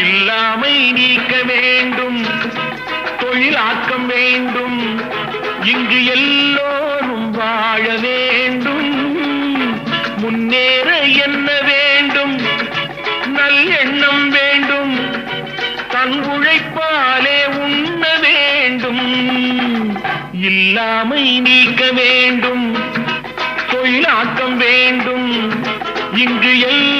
இல்லாமை நீக்க வேண்டும், தொழிலாக்கம் வேண்டும், இங்கு எல்லோரும் வாழ வேண்டும். முன்னேற என்ன வேண்டும், நல்லெண்ணம் வேண்டும், தன் உழைப்பாலே உண்ண வேண்டும். இல்லாமை நீக்க வேண்டும், தொழிலாக்கம் வேண்டும், இங்கு எல்லாம்